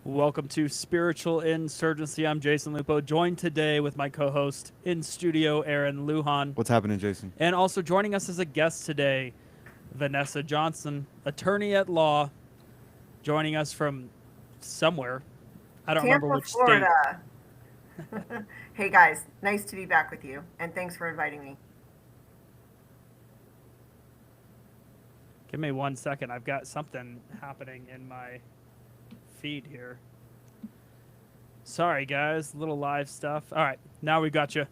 Welcome to Spiritual Insurgency. I'm Jason Lupo, joined today with my co-host in studio, Aaron Lujan. What's happening, Jason? And also joining us as a guest today, Vanessa Johnson, attorney at law, joining us from somewhere. I don't remember Tampa, which state. Florida. Hey guys, nice to be back with you, and thanks for inviting me. Give me 1 second. I've got something happening in my feed here. Sorry, guys. Little live stuff. All right. Now we got you.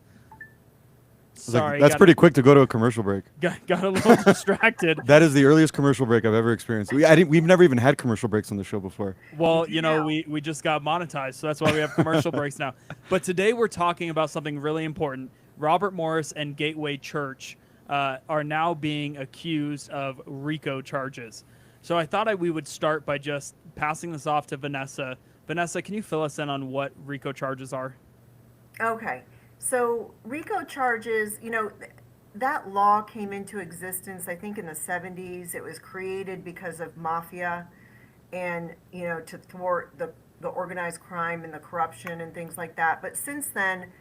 Sorry. That's pretty quick to go to a commercial break. Got a little distracted. That is the earliest commercial break I've ever experienced. We've never even had commercial breaks on the show before. Well, we just got monetized, so that's why we have commercial breaks now. But today we're talking about something really important. Robert Morris and Gateway Church are now being accused of RICO charges. So I thought we would start by just passing this off to Vanessa. Vanessa, can you fill us in on what RICO charges are? Okay, so RICO charges, that law came into existence, I think, in the 70s. It was created because of Mafia and, to thwart the organized crime and the corruption and things like that. But since then,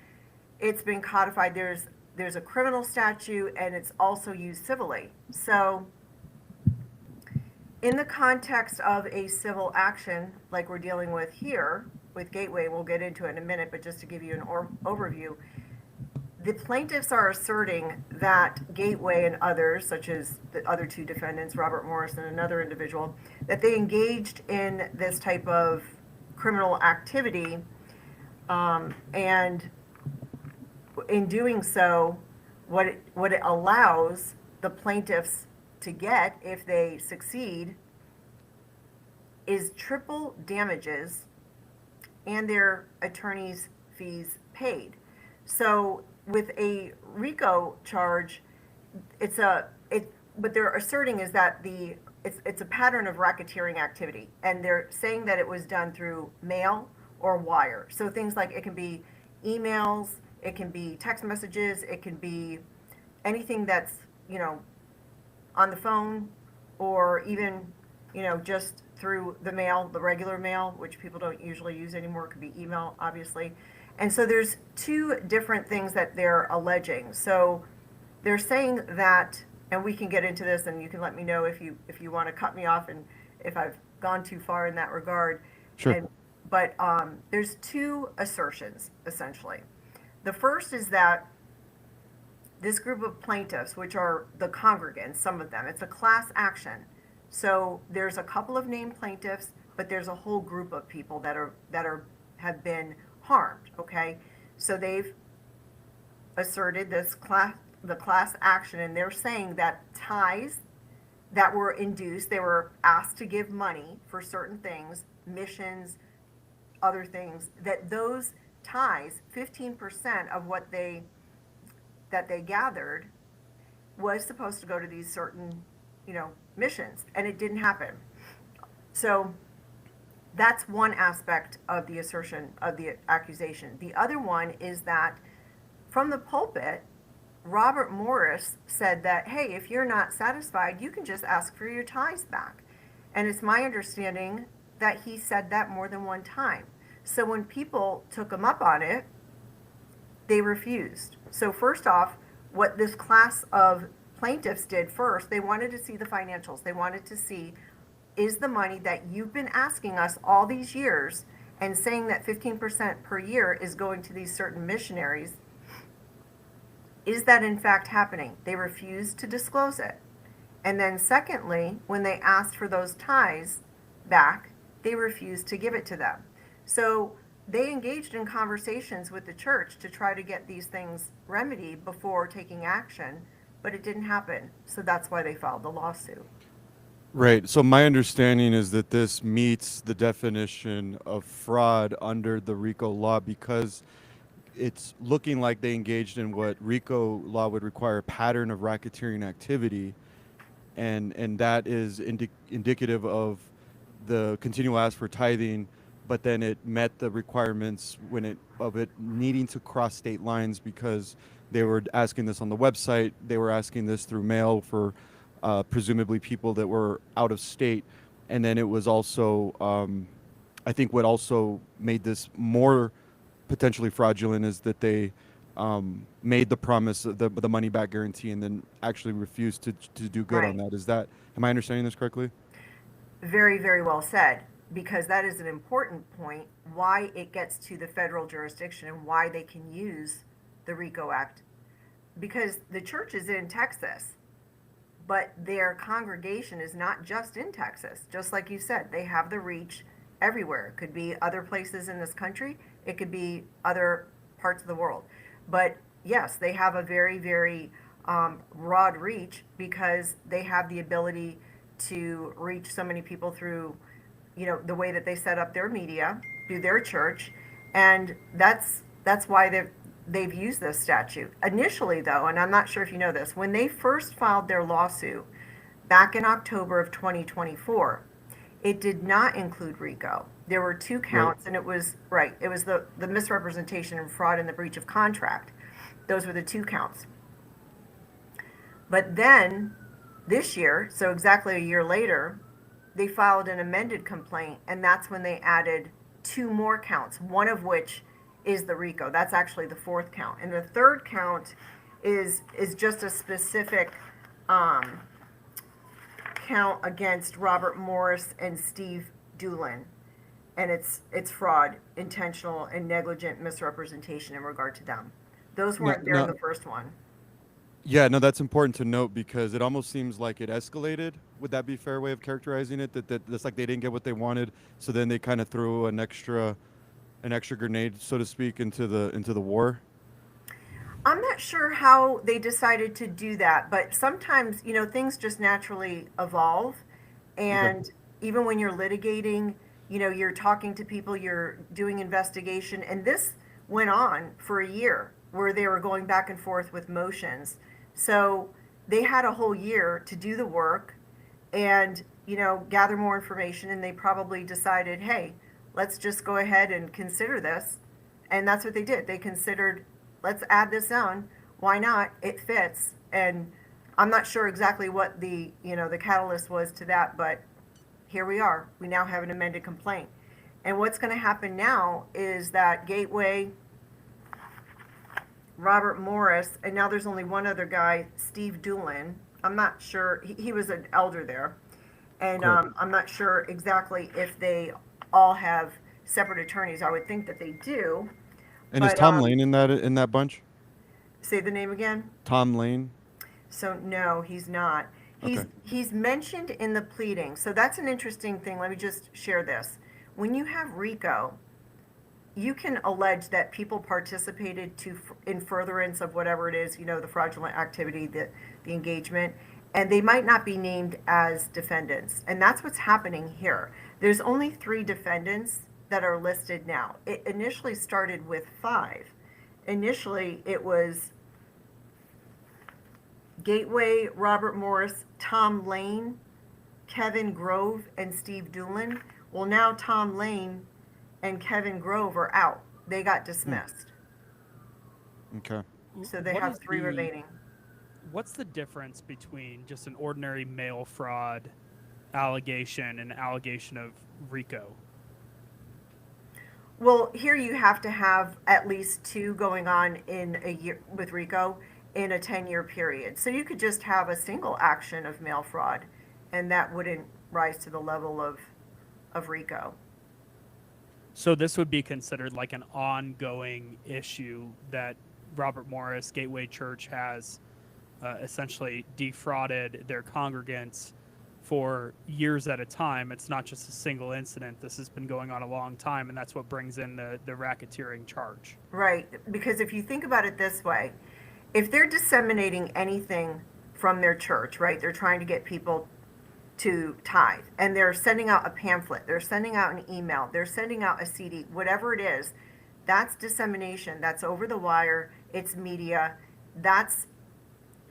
it's been codified. There's a criminal statute, and it's also used civilly. So in the context of a civil action, like we're dealing with here with Gateway, we'll get into it in a minute, but just to give you an overview, the plaintiffs are asserting that Gateway and others, such as the other two defendants, Robert Morris and another individual, that they engaged in this type of criminal activity, and in doing so, what it allows the plaintiffs to get, if they succeed, is triple damages and their attorney's fees paid. So with a RICO charge, what they're asserting is that it's a pattern of racketeering activity, and they're saying that it was done through mail or wire. So things like, it can be emails, it can be text messages, it can be anything that's on the phone, or even, just through the mail, the regular mail, which people don't usually use anymore. It could be email, obviously. And so there's two different things that they're alleging. So they're saying that, and we can get into this, and you can let me know if you want to cut me off and if I've gone too far in that regard. Sure. But there's two assertions, essentially. The first is that this group of plaintiffs, which are the congregants, some of them, it's a class action. So there's a couple of named plaintiffs, but there's a whole group of people that have been harmed. Okay, so they've asserted the class action, and they're saying that ties that were induced, they were asked to give money for certain things, missions, other things, that those ties, 15% of what they gathered was supposed to go to these certain, missions, and it didn't happen. So that's one aspect of the assertion of the accusation. The other one is that from the pulpit, Robert Morris said that, hey, if you're not satisfied, you can just ask for your ties back. And it's my understanding that he said that more than one time. So when people took him up on it, they refused. So first off, what this class of plaintiffs did first, they wanted to see the financials. They wanted to see, is the money that you've been asking us all these years and saying that 15% per year is going to these certain missionaries, is that in fact happening? They refused to disclose it. And then secondly, when they asked for those ties back, they refused to give it to them. So they engaged in conversations with the church to try to get these things remedied before taking action, but it didn't happen. So that's why they filed the lawsuit. Right. So my understanding is that this meets the definition of fraud under the RICO law because it's looking like they engaged in what RICO law would require, a pattern of racketeering activity, and that is indicative of the continual ask for tithing, but then it met the requirements of it needing to cross state lines because they were asking this on the website, they were asking this through mail for presumably people that were out of state, and then it was also I think what also made this more potentially fraudulent is that they made the promise of the money back guarantee and then actually refused to do good on Right. that. Is that, am I understanding this correctly? Very, very well said, because that is an important point why it gets to the federal jurisdiction and why they can use the RICO Act. Because the church is in Texas, but their congregation is not just in Texas. Just like you said, they have the reach everywhere. It could be other places in this country, it could be other parts of the world. But yes, they have a very, very broad reach because they have the ability to reach so many people through, the way that they set up their media, through their church, and that's why they've used this statute. Initially, though, and I'm not sure if you know this, when they first filed their lawsuit back in October of 2024, it did not include RICO. There were two Right. counts, and it was right. It was the misrepresentation and fraud and the breach of contract. Those were the two counts. But then this year, so exactly a year later, they filed an amended complaint, and that's when they added two more counts, one of which is the RICO. That's actually the fourth count. And the third count is just a specific count against Robert Morris and Steve Doolin. And it's fraud, intentional and negligent misrepresentation in regard to them. Those No, weren't there in no, the first one. yeah, no, that's important to note because it almost seems like it escalated. Would that be a fair way of characterizing it? That that's like they didn't get what they wanted, so then they kind of threw an extra grenade, so to speak, into the war. I'm not sure how they decided to do that, but sometimes, things just naturally evolve. Okay. And even when you're litigating, you're talking to people, you're doing investigation. And this went on for a year where they were going back and forth with motions. So they had a whole year to do the work and, gather more information. And they probably decided, hey, let's just go ahead and consider this. And that's what they did. They considered, let's add this on. Why not? It fits. And I'm not sure exactly what the catalyst was to that, but here we are. We now have an amended complaint. And what's going to happen now is that Gateway, Robert Morris, and now there's only one other guy, Steve Doolin. I'm not sure. He was an elder there. And Correct. I'm not sure exactly if they all have separate attorneys. I would think that they do. And is But Tom Lane in that bunch? say the name again. Tom Lane. So no, he's not. Okay. He's mentioned in the pleading. So that's an interesting thing. Let me just share this. When you have RICO, you can allege that people participated in furtherance of whatever it is, the fraudulent activity, the engagement, and they might not be named as defendants. And that's what's happening here. There's only 3 defendants that are listed now. It initially started with 5. Initially, it was Gateway, Robert Morris, Tom Lane, Kevin Grove, and Steve Doolin. Well, now Tom Lane and Kevin Grove are out. They got dismissed. Okay. So they What have is 3 remaining. What's the difference between just an ordinary mail fraud allegation and allegation of RICO? Well, here you have to have at least 2 going on in a year with RICO in a 10-year period. So you could just have a single action of mail fraud, and that wouldn't rise to the level of RICO. So this would be considered like an ongoing issue that Robert Morris Gateway Church has essentially defrauded their congregants for years at a time. It's not just a single incident. This has been going on a long time, and that's what brings in the racketeering charge. Right, because if you think about it this way, if they're disseminating anything from their church, right, they're trying to get people to tithe, and they're sending out a pamphlet, they're sending out an email, they're sending out a CD, whatever it is, that's dissemination, that's over the wire, it's media, that's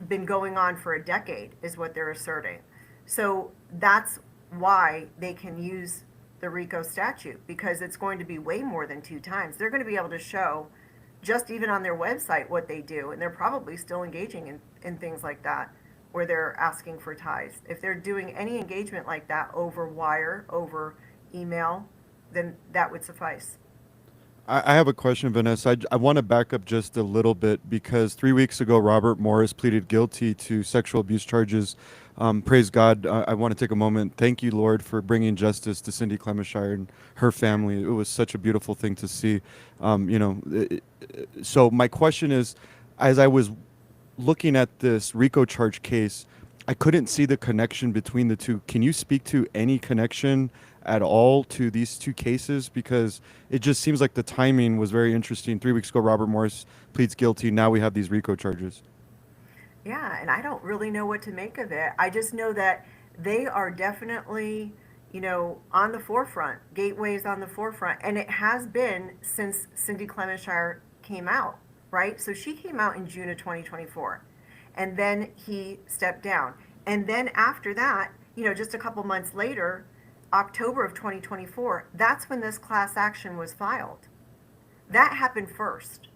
been going on for a decade, is what they're asserting. So that's why they can use the RICO statute, because it's going to be way more than 2 times. They're going to be able to show, just even on their website, what they do, and they're probably still engaging in things like that, where they're asking for tithes. If they're doing any engagement like that over wire, over email, then that would suffice. I have a question, Vanessa. I want to back up just a little bit because 3 weeks ago, Robert Morris pleaded guilty to sexual abuse charges. Praise God. I want to take a moment. Thank you, Lord, for bringing justice to Cindy Clemenshire and her family. It was such a beautiful thing to see. So my question is, as I was looking at this RICO charge case, I couldn't see the connection between the two. Can you speak to any connection at all to these two cases? Because it just seems like the timing was very interesting. 3 weeks ago, Robert Morris pleads guilty. Now we have these RICO charges. Yeah, and I don't really know what to make of it. I just know that they are definitely, on the forefront. Gateway's on the forefront, and it has been since Cindy Clemenshire came out, right? So she came out in June of 2024, and then he stepped down. And then after that, just a couple months later, October of 2024, that's when this class action was filed. That happened first.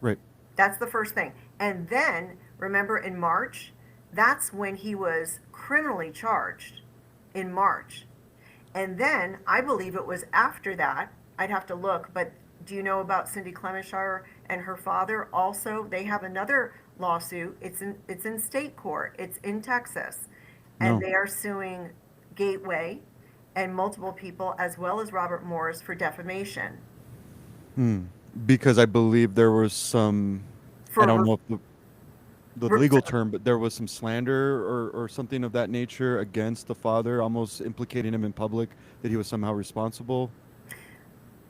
Right. That's the first thing. And then, remember in March, that's when he was criminally charged in March. And then I believe it was after that, I'd have to look, but do you know about Cindy Clemenshire and her father also? They have another lawsuit. It's in state court. It's in Texas. And No. they are suing Gateway and multiple people as well as Robert Morris for defamation. Because I believe there was some, For I don't re- know if the re- legal term, but there was some slander or something of that nature against the father, almost implicating him in public that he was somehow responsible.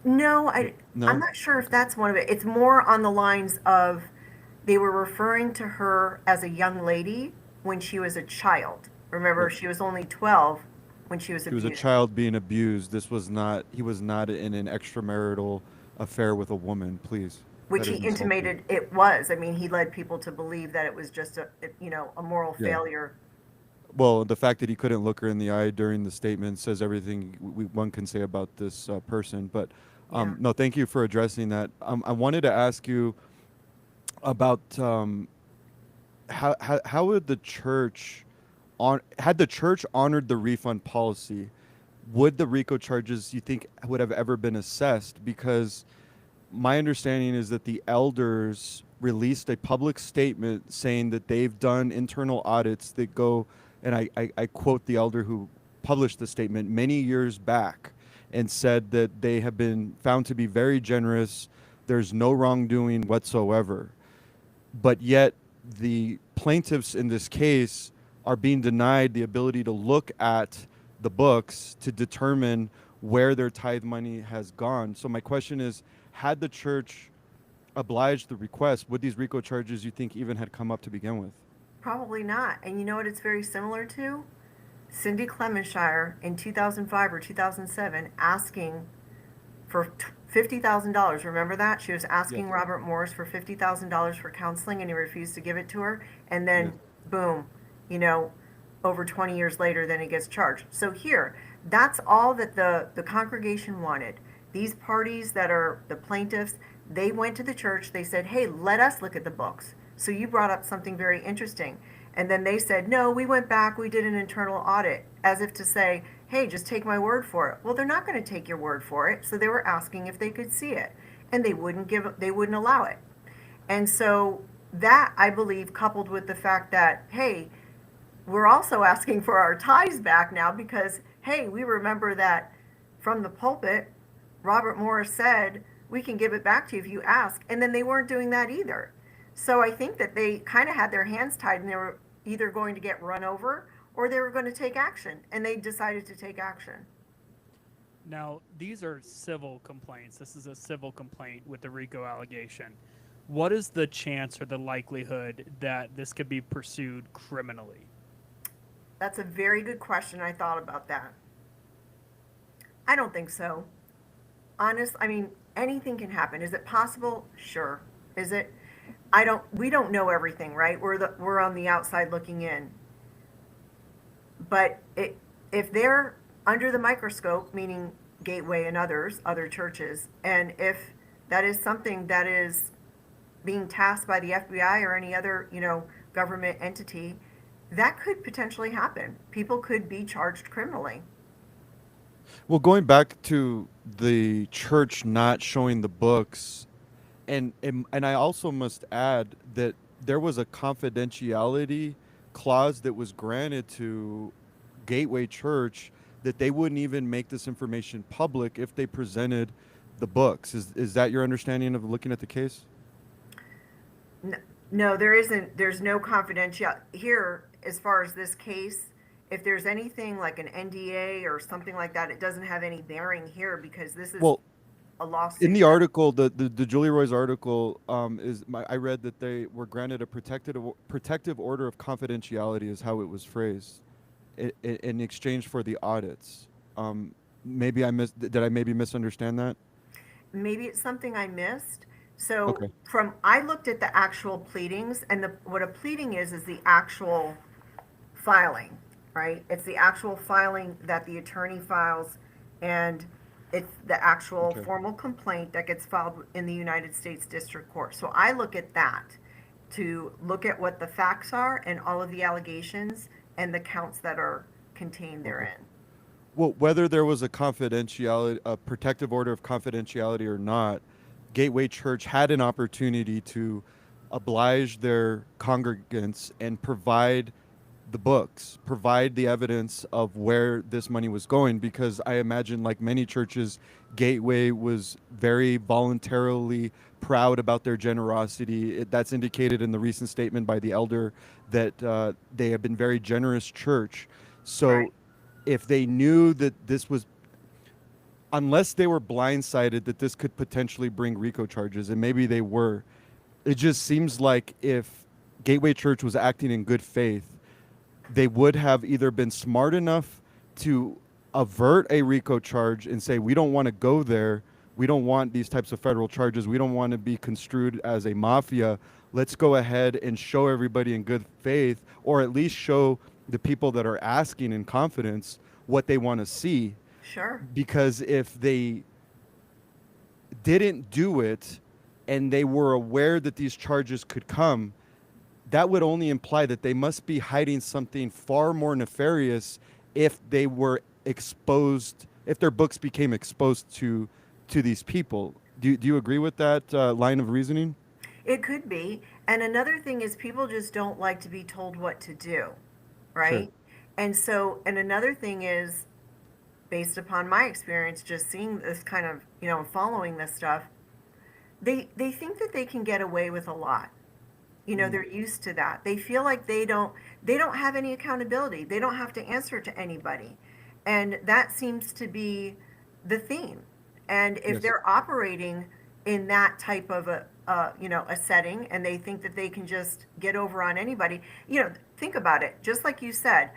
No, No? I'm not sure if that's one of it. It's more on the lines of they were referring to her as a young lady when she was a child. Remember, Right. she was only 12 when she was He was a abused. child being abused. He was not in an extramarital affair with a woman, please. Which That he is insulting. intimated it was. I mean, he led people to believe that it was just a moral Yeah. failure. Well, the fact that he couldn't look her in the eye during the statement says everything one can say about this person. But Yeah. no, thank you for addressing that. I wanted to ask you about how would the church had the church honored the refund policy, would the RICO charges, you think, would have ever been assessed? Because my understanding is that the elders released a public statement saying that they've done internal audits that go, and I quote the elder who published the statement many years back, and said that they have been found to be very generous. There's no wrongdoing whatsoever. But yet the plaintiffs in this case are being denied the ability to look at the books to determine where their tithe money has gone. So my question is, had the church obliged the request, would these RICO charges, you think, even had come up to begin with? Probably not. And you know what it's very similar to? Cindy Clemenshire in 2005 or 2007 asking for $50,000. Remember that? She was asking Yes. Robert Morris for $50,000 for counseling and he refused to give it to her. And then, Yes. boom, over 20 years later, then he gets charged. So here, that's all that the congregation wanted. These parties that are the plaintiffs, they went to the church. They said, hey, let us look at the books. So you brought up something very interesting. And then they said, no, we went back, we did an internal audit, as if to say, hey, just take my word for it. Well, they're not going to take your word for it. So they were asking if they could see it. And they wouldn't allow it. And so that, I believe, coupled with the fact that, hey, we're also asking for our tithes back now because, hey, we remember that from the pulpit, Robert Morris said, we can give it back to you if you ask. And then they weren't doing that either. So I think that they kind of had their hands tied and they were either going to get run over or they were going to take action. And they decided to take action. Now, these are civil complaints. This is a civil complaint with the RICO allegation. What is the chance or the likelihood that this could be pursued criminally? That's a very good question. I thought about that. I don't think so. I mean, anything can happen. Is it possible? Sure. Is it? We don't know everything, right? We're on the outside looking in. But if they're under the microscope, meaning Gateway and other churches, and if that is something that is being tasked by the FBI or any other, government entity, that could potentially happen. People could be charged criminally. Well, going back to the church not showing the books, and I also must add that there was a confidentiality clause that was granted to Gateway Church that they wouldn't even make this information public if they presented the books. Is that your understanding of looking at the case? No, there isn't. There's no confidential here as far as this case. If there's anything like an NDA or something like that, it doesn't have any bearing here because this is Well, a lawsuit. in the article, the Julie Roy's article, I read that they were granted a protective order of confidentiality, is how it was phrased, in exchange for the audits. Maybe did I maybe misunderstand that? Maybe it's something I missed. So Okay. I looked at the actual pleadings, and what a pleading is the actual filing, right? It's the actual filing that the attorney files, and it's the actual Okay. formal complaint that gets filed in the United States District Court. So I look at that to look at what the facts are and all of the allegations and the counts that are contained therein. Well, whether there was a protective order of confidentiality or not, Gateway Church had an opportunity to oblige their congregants and provide the books, provide the evidence of where this money was going, because I imagine, like many churches, Gateway was very voluntarily proud about their generosity. That's indicated in the recent statement by the elder that they have been very generous church. So Right. if they knew that this was, unless they were blindsided that this could potentially bring RICO charges, and maybe they were, it just seems like if Gateway Church was acting in good faith, they would have either been smart enough to avert a RICO charge and say, we don't want to go there. We don't want these types of federal charges. We don't want to be construed as a mafia. Let's go ahead and show everybody in good faith, or at least show the people that are asking in confidence what they want to see. Sure. Because if they didn't do it and they were aware that these charges could come, that would only imply that they must be hiding something far more nefarious if they were exposed, if their books became exposed to these people. Do you agree with that line of reasoning? It could be. And another thing is people just don't like to be told what to do, Sure. right? And so, and another thing is, based upon my experience, just seeing this kind of, following this stuff, they think that they can get away with a lot. They're used to that. They feel like they don't have any accountability. They don't have to answer to anybody. And that seems to be the theme. And if Yes. they're operating in that type of a setting, and they think that they can just get over on anybody, think about it. Just like you said,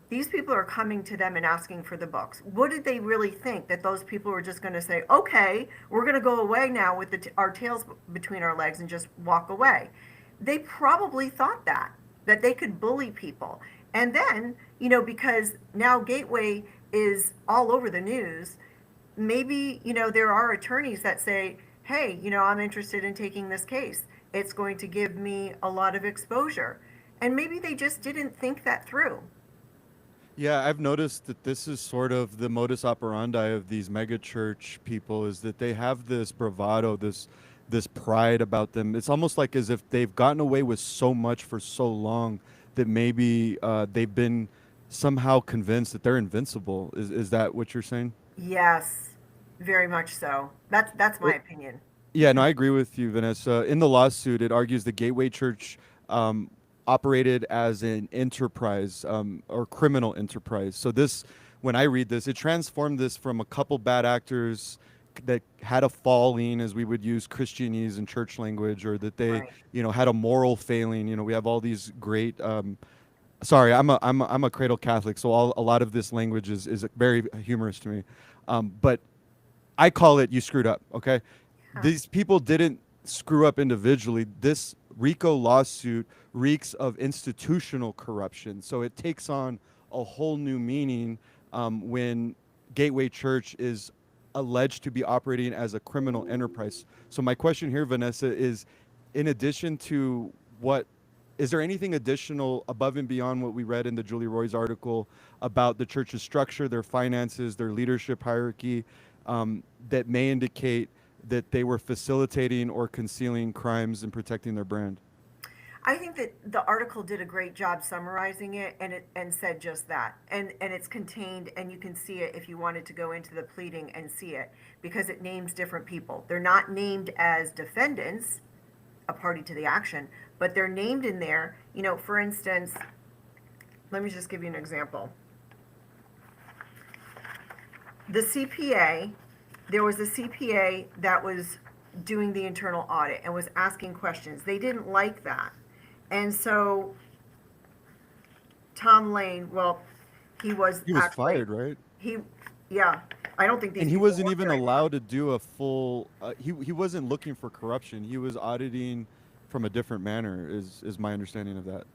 these people are coming to them and asking for the books. What did they really think, that those people were just going to say, okay, we're going to go away now with our tails between our legs and just walk away? They probably thought that they could bully people. And then, because now Gateway is all over the news, maybe, there are attorneys that say, hey, I'm interested in taking this case. It's going to give me a lot of exposure. And maybe they just didn't think that through. Yeah, I've noticed that this is sort of the modus operandi of these mega church people, is that they have this bravado, this pride about them. It's almost like as if they've gotten away with so much for so long that maybe they've been somehow convinced that they're invincible. Is that what you're saying? Yes, very much so. That's my opinion. Yeah, no, I agree with you, Vanessa. In the lawsuit, it argues the Gateway Church operated as an enterprise or criminal enterprise. So this, when I read this, it transformed this from a couple bad actors that had a falling, as we would use Christianese and church language, or that they, Right. had a moral failing. We have all these great. Sorry, I'm a cradle Catholic, so a lot of this language is very humorous to me. But I call it, you screwed up. Okay, Huh. these people didn't screw up individually. This RICO lawsuit reeks of institutional corruption. So it takes on a whole new meaning when Gateway Church is alleged to be operating as a criminal enterprise. So my question here, Vanessa, is in addition to what is there anything additional above and beyond what we read in the Julie Roy's article about the church's structure, their finances, their leadership hierarchy, that may indicate that they were facilitating or concealing crimes and protecting their brand? I think that the article did a great job summarizing it, and said just that. And it's contained, and you can see it if you wanted to go into the pleading and see it, because it names different people. They're not named as defendants, a party to the action, but they're named in there. You know, for instance, let me just give you an example. The CPA, there was a CPA that was doing the internal audit and was asking questions. They didn't like that. And so Tom Lane, well, he was fired, right? Yeah, I don't think these And he people wasn't work even there allowed to do a full. He wasn't looking for corruption. He was auditing from a different manner. Is my understanding of that.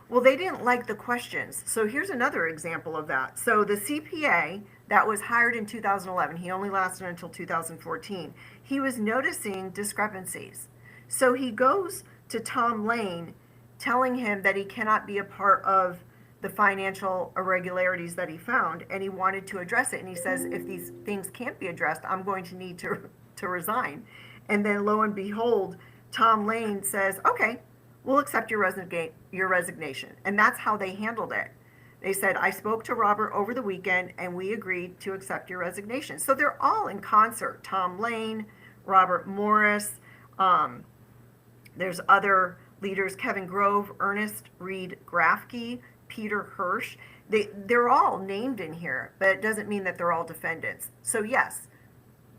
Well, they didn't like the questions. So here's another example of that. So the CPA that was hired in 2011, he only lasted until 2014. He was noticing discrepancies. So he goes to Tom Lane, telling him that he cannot be a part of the financial irregularities that he found, and he wanted to address it. And he says, if these things can't be addressed, I'm going to need to resign. And then lo and behold, Tom Lane says, okay, we'll accept your resignation. And that's how they handled it. They said, I spoke to Robert over the weekend and we agreed to accept your resignation. So they're all in concert. Tom Lane, Robert Morris, there's other leaders, Kevin Grove, Ernest Reed Grafke, Peter Hirsch. They're all named in here, but it doesn't mean that they're all defendants. So yes,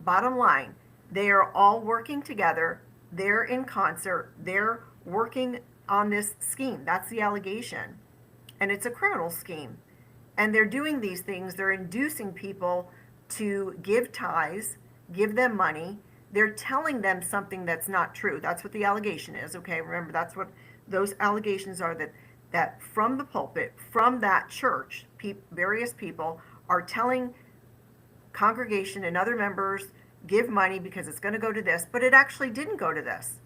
bottom line, they are all working together. They're in concert. They're working on this scheme. That's the allegation. And it's a criminal scheme. And they're doing these things. They're inducing people to give tithes, give them money. They're telling them something that's not true. That's what the allegation is. Okay, remember, that's what those allegations are, that from the pulpit, from that church, various people are telling congregation and other members, give money because it's going to go to this, but it actually didn't go to this.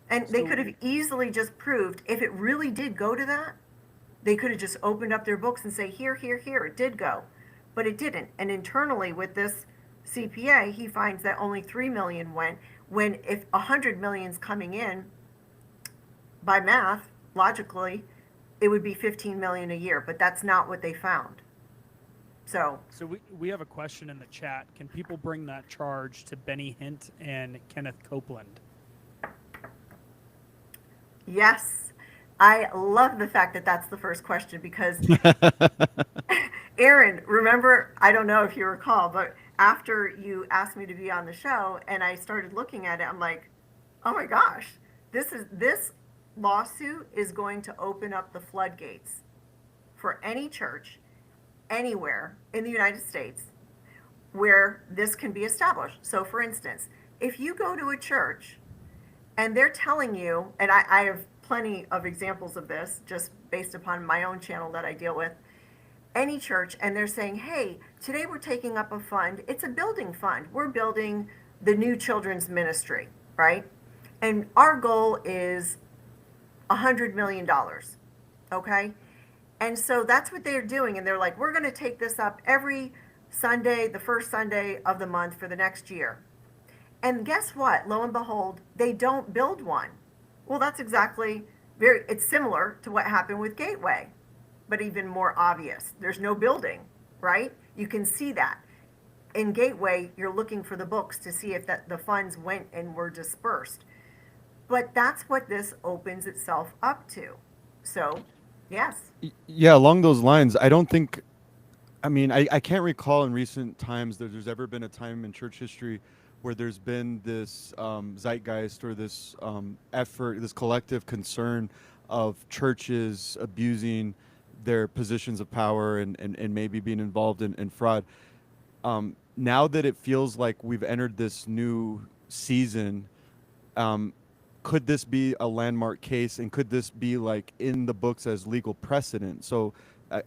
And they could have easily just proved, if it really did go to that, they could have just opened up their books and say, here, it did go. But it didn't. And internally with this CPA, he finds that only 3 million went, when if 100 million's coming in, by math, logically, it would be 15 million a year, but that's not what they found. So we have a question in the chat. Can people bring that charge to Benny Hint and Kenneth Copeland? Yes. I love the fact that that's the first question, because Aaron, remember, I don't know if you recall, but after you asked me to be on the show and I started looking at it, I'm like, oh my gosh, this lawsuit is going to open up the floodgates for any church anywhere in the United States where this can be established. So for instance, if you go to a church and they're telling you, and I have plenty of examples of this just based upon my own channel that I deal with, any church, and they're saying, hey, today we're taking up a fund. It's a building fund. We're building the new children's ministry, right? And our goal is $100 million, okay? And so that's what they're doing. And they're like, we're going to take this up every Sunday, the first Sunday of the month for the next year. And guess what? Lo and behold, they don't build one. Well, that's exactly, it's similar to what happened with Gateway, but even more obvious. There's no building, right? You can see that. In Gateway, you're looking for the books to see if the funds went and were dispersed. But that's what this opens itself up to. So, yes. Yeah, along those lines, I don't think, I can't recall in recent times that there's ever been a time in church history where there's been this zeitgeist or this effort, this collective concern of churches abusing their positions of power and maybe being involved in fraud. Now that it feels like we've entered this new season, could this be a landmark case, and could this be like in the books as legal precedent? So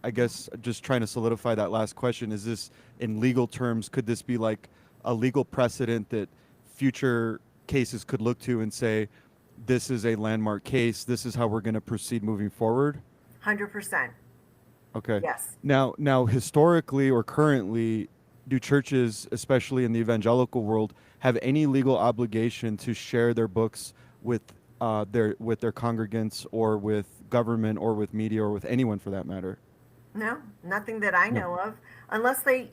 I guess just trying to solidify that last question, is this in legal terms, could this be like a legal precedent that future cases could look to and say, this is a landmark case. This is how we're going to proceed moving forward. 100%. Okay. Yes. Now, historically or currently, do churches, especially in the evangelical world, have any legal obligation to share their books with their congregants, or with government, or with media, or with anyone for that matter? No, nothing that I No. know of, unless they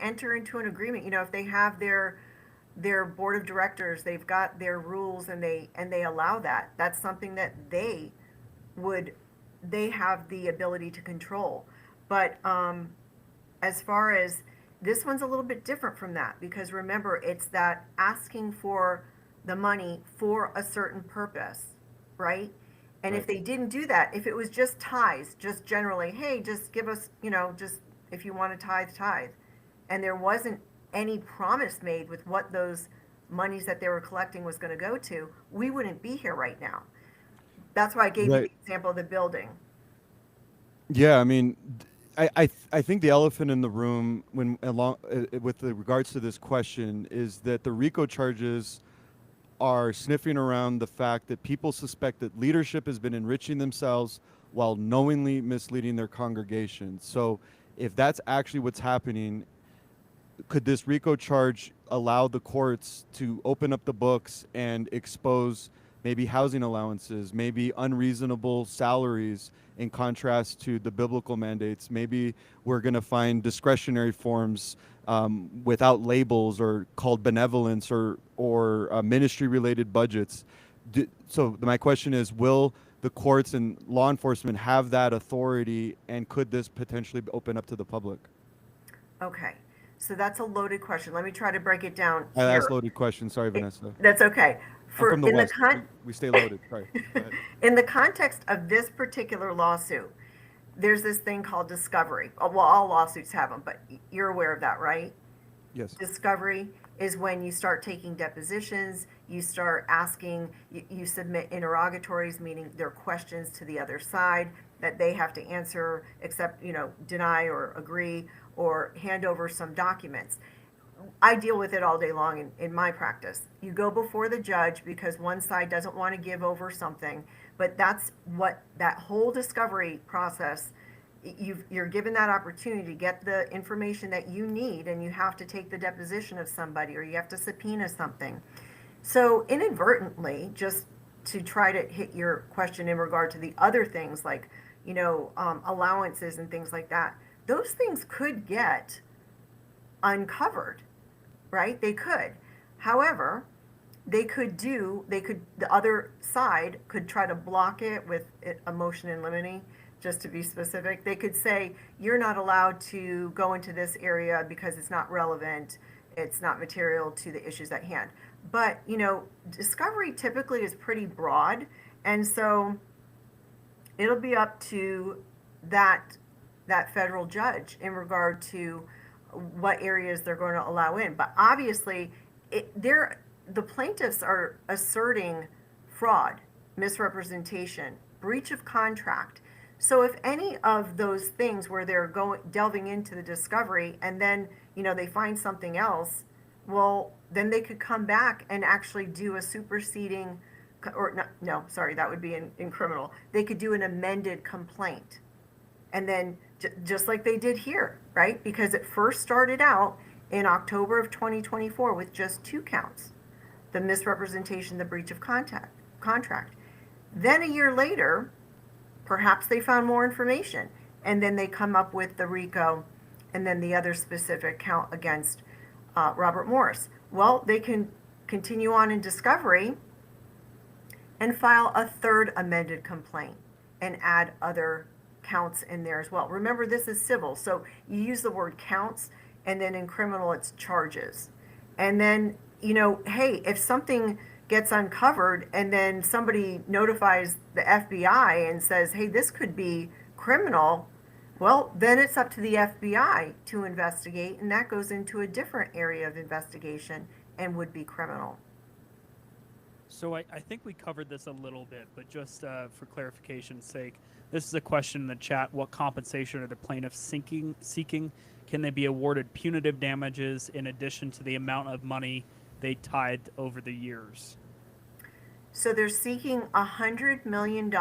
enter into an agreement. If they have their board of directors, they've got their rules, and they allow that. That's something that they have the ability to control. But as far as this one's a little bit different from that, because remember, it's that asking for the money for a certain purpose, right? And if Right. they didn't do that, if it was just tithes, just generally, hey, just give us, just if you want to tithe, and there wasn't any promise made with what those monies that they were collecting was going to go to, we wouldn't be here right now. That's why I gave you the Right. example of the building. Yeah, I mean, I think the elephant in the room when along with the regards to this question is that the RICO charges are sniffing around the fact that people suspect that leadership has been enriching themselves while knowingly misleading their congregation. So if that's actually what's happening, could this RICO charge allow the courts to open up the books and expose maybe housing allowances, maybe unreasonable salaries in contrast to the biblical mandates? Maybe we're going to find discretionary forms without labels, or called benevolence, or ministry-related budgets. So my question is, will the courts and law enforcement have that authority, and could this potentially open up to the public? Okay, so that's a loaded question. Let me try to break it down I asked here. loaded questions. Sorry, Vanessa. That's okay. I'm from the In the West. We stay loaded. Sorry. Go ahead. in the context of this particular lawsuit, there's this thing called discovery. Well, all lawsuits have them, but you're aware of that, right? Yes. Discovery is when you start taking depositions, you start asking, you submit interrogatories, meaning they're questions to the other side that they have to answer, accept, deny or agree, or hand over some documents. I deal with it all day long in my practice. You go before the judge because one side doesn't want to give over something, but that's what that whole discovery process, you're given that opportunity to get the information that you need, and you have to take the deposition of somebody, or you have to subpoena something. So inadvertently, just to try to hit your question in regard to the other things like, allowances and things like that, those things could get uncovered, right? They could. However, the other side could try to block it with a motion in limine, just to be specific. They could say, you're not allowed to go into this area because it's not relevant, it's not material to the issues at hand. But, discovery typically is pretty broad, and so it'll be up to that federal judge in regard to what areas they're going to allow in. But obviously, the plaintiffs are asserting fraud, misrepresentation, breach of contract. So if any of those things where they're delving into the discovery, and then they find something else, well, then they could come back and actually do a superseding, or no, sorry, that would be in criminal. They could do an amended complaint, and then just like they did here, right? Because it first started out in October of 2024 with just 2 counts: the misrepresentation, the breach of contract. Then a year later, perhaps they found more information, and then they come up with the RICO, and then the other specific count against Robert Morris. Well, they can continue on in discovery and file a third amended complaint and add other counts in there as well. Remember, this is civil, so you use the word counts, and then in criminal it's charges. And then, hey, if something gets uncovered and then somebody notifies the FBI and says, hey, this could be criminal, well, then it's up to the FBI to investigate, and that goes into a different area of investigation and would be criminal. So I think we covered this a little bit, but just for clarification's sake, this is a question in the chat. What compensation are the plaintiffs seeking? Can they be awarded punitive damages in addition to the amount of money they tithed over the years? So they're seeking $100 million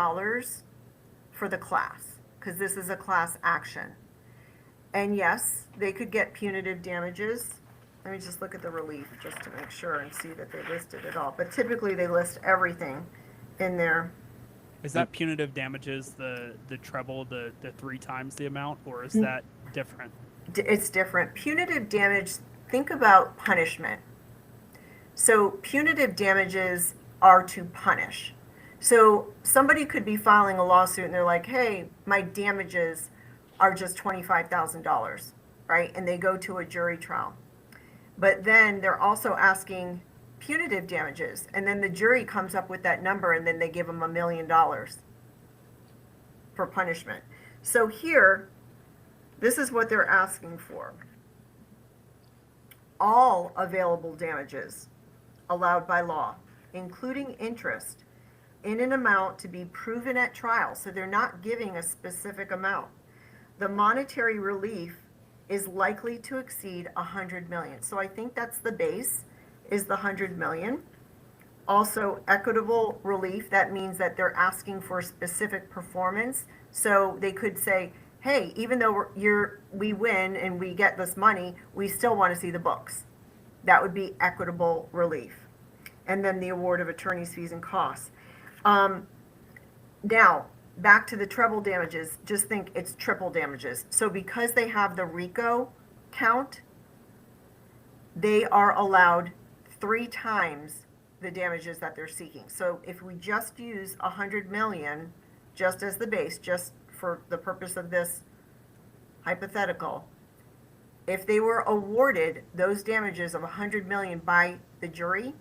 for the class, because this is a class action. And yes, they could get punitive damages. Let me just look at the relief just to make sure and see that they listed it all. But typically they list everything in there. Is that punitive damages the treble, the 3 times the amount, or is that different? It's different. Punitive damage, think about punishment. So punitive damages are to punish. So somebody could be filing a lawsuit and they're like, hey, my damages are just $25,000, right? And they go to a jury trial. But then they're also asking punitive damages. And then the jury comes up with that number and then they give them $1 million for punishment. So here, this is what they're asking for. All available damages allowed by law, including interest, in an amount to be proven at trial. So they're not giving a specific amount. The monetary relief is likely to exceed $100 million. So I think that's the base, is the $100 million. Also, equitable relief, that means that they're asking for specific performance. So they could say, hey, even though we win and we get this money, we still want to see the books. That would be equitable relief. And then the award of attorney's fees and costs. Now, back to the treble damages, just think it's triple damages. So because they have the RICO count, they are allowed 3 times the damages that they're seeking. So if we just use $100 million just as the base, just for the purpose of this hypothetical, if they were awarded those damages of $100 million by the jury,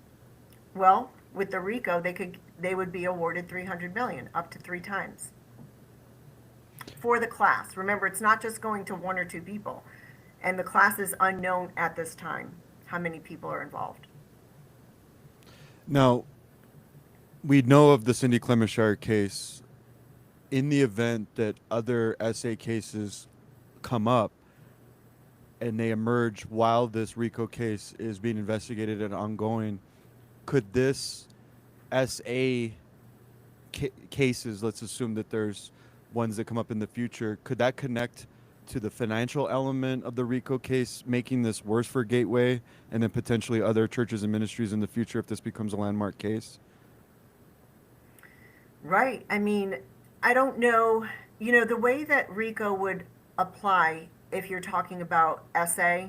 well, with the RICO, they would be awarded $300 million, up to 3 times for the class. Remember, it's not just going to 1 or 2 people, and the class is unknown at this time how many people are involved. Now, we know of the Cindy Clemenshire case. In the event that other SA cases come up and they emerge while this RICO case is being investigated and ongoing, could this SA cases, let's assume that there's ones that come up in the future, could that connect to the financial element of the RICO case, making this worse for Gateway and then potentially other churches and ministries in the future if this becomes a landmark case? Right. I mean, I don't know, the way that RICO would apply if you're talking about SA,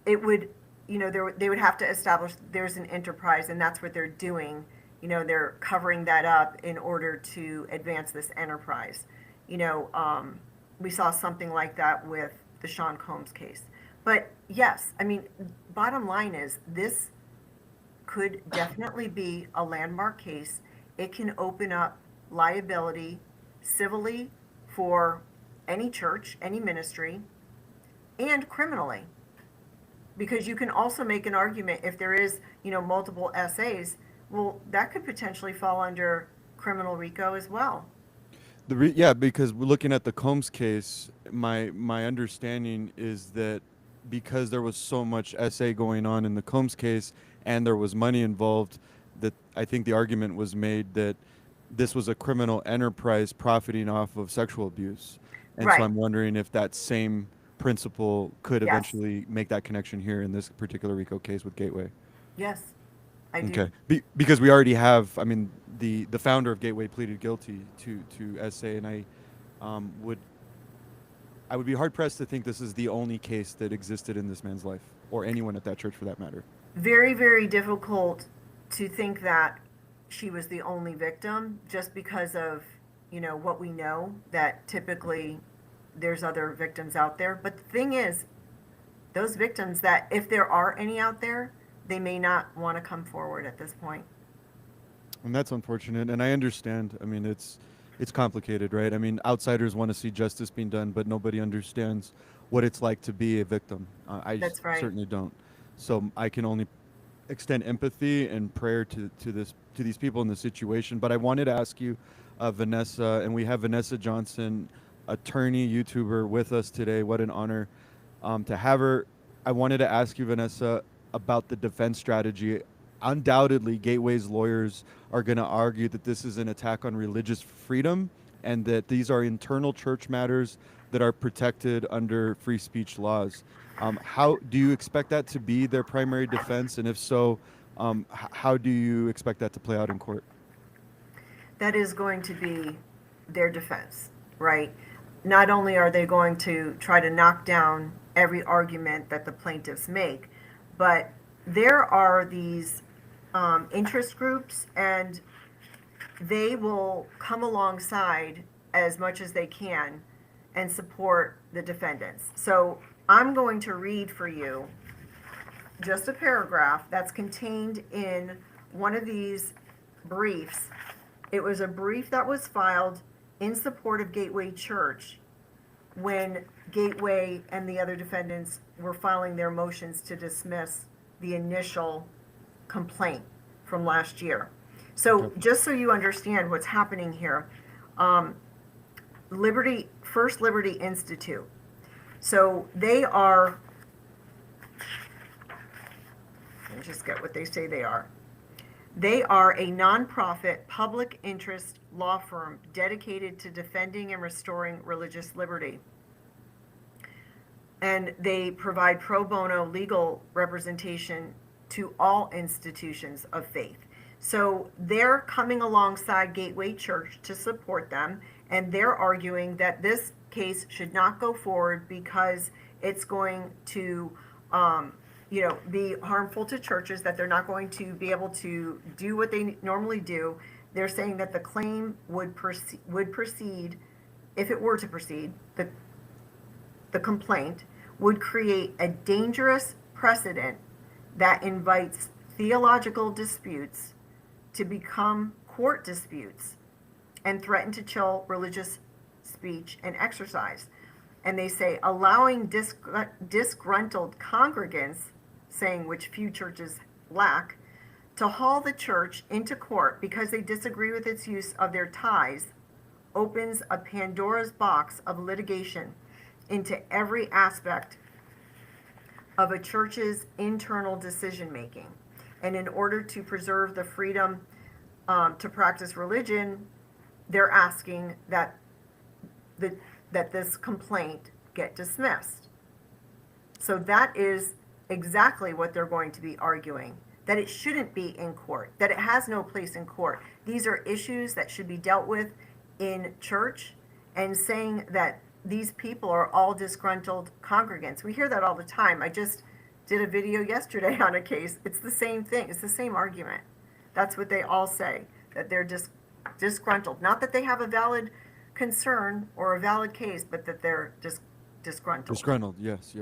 it would, they would have to establish there's an enterprise, and that's what they're doing. They're covering that up in order to advance this enterprise. We saw something like that with the Sean Combs case. But yes, I mean, bottom line is this could definitely be a landmark case. It can open up liability civilly for any church, any ministry, and criminally. Because you can also make an argument if there is, multiple SAs, well, that could potentially fall under criminal RICO as well. Because we're looking at the Combs case, my understanding is that because there was so much SA going on in the Combs case and there was money involved, that I think the argument was made that this was a criminal enterprise profiting off of sexual abuse. And Right. so I'm wondering if that same principle could Yes. eventually make that connection here in this particular RICO case with Gateway. Yes, I do. Okay. Because we already have, the founder of Gateway pleaded guilty to SA, and I would be hard pressed to think this is the only case that existed in this man's life, or anyone at that church for that matter. Very, very difficult to think that she was the only victim, just because of, what we know, that typically there's other victims out there. But the thing is, those victims, that if there are any out there, they may not want to come forward at this point. And that's unfortunate, and I understand. It's complicated, right? Outsiders want to see justice being done, but nobody understands what it's like to be a victim. That's right. Certainly don't. So I can only extend empathy and prayer to these people in the situation. But I wanted to ask you, Vanessa, and we have Vanessa Johnson, attorney, YouTuber, with us today. What an honor to have her. I wanted to ask you, Vanessa, about the defense strategy undoubtedly Gateway's lawyers are going to argue that this is an attack on religious freedom and that these are internal church matters that are protected under free speech laws. How do you expect that to be their primary defense? And if so, how do you expect that to play out in court? That is going to be their defense, right? Not only are they going to try to knock down every argument that the plaintiffs make, but there are these interest groups, and they will come alongside as much as they can and support the defendants. So I'm going to read for you just a paragraph that's contained in one of these briefs. It was a brief that was filed in support of Gateway Church when Gateway and the other defendants were filing their motions to dismiss the initial complaint from last year. So just so you understand what's happening here, First Liberty Institute. So they are, let me just get what they say they are. They are a nonprofit public interest law firm dedicated to defending and restoring religious liberty. And they provide pro bono legal representation to all institutions of faith. So they're coming alongside Gateway Church to support them, and they're arguing that this case should not go forward because it's going to be harmful to churches, that they're not going to be able to do what they normally do. They're saying that the claim would proceed, if it were to proceed, the complaint would create a dangerous precedent that invites theological disputes to become court disputes and threaten to chill religious speech and exercise. And they say allowing disgruntled congregants, saying which few churches lack, to haul the church into court because they disagree with its use of their tithes opens a Pandora's box of litigation into every aspect of a church's internal decision making. And in order to preserve the freedom to practice religion, they're asking that this complaint get dismissed. So that is exactly what they're going to be arguing, that it shouldn't be in court, that it has no place in court. These are issues that should be dealt with in church, and saying that these people are all disgruntled congregants. We hear that all the time. I just did a video yesterday on a case. It's the same thing. It's the same argument. That's what they all say, that they're disgruntled. Not that they have a valid concern or a valid case, but that they're disgruntled. Disgruntled, yes.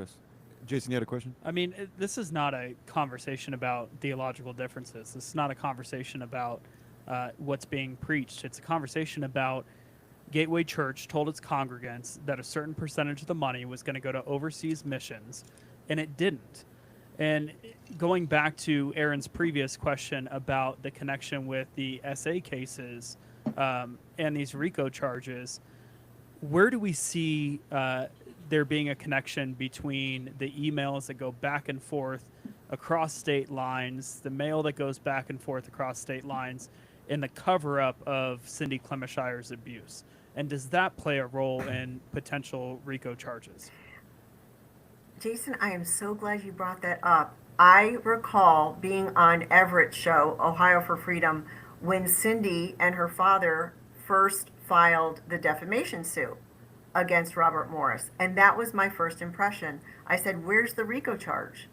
Jason, you had a question? I mean, this is not a conversation about theological differences. This is not a conversation about what's being preached. It's a conversation about Gateway Church told its congregants that a certain percentage of the money was going to go to overseas missions, and it didn't. And going back to Aaron's previous question about the connection with the SA cases and these RICO charges, where do we see there being a connection between the emails that go back and forth across state lines, the mail that goes back and forth across state lines, and the cover-up of Cindy Clemeshire's abuse? And does that play a role in potential RICO charges? Jason, I am so glad you brought that up. I recall being on Everett's show, Ohio for Freedom, when Cindy and her father first filed the defamation suit against Robert Morris. And that was my first impression. I said, where's the RICO charge?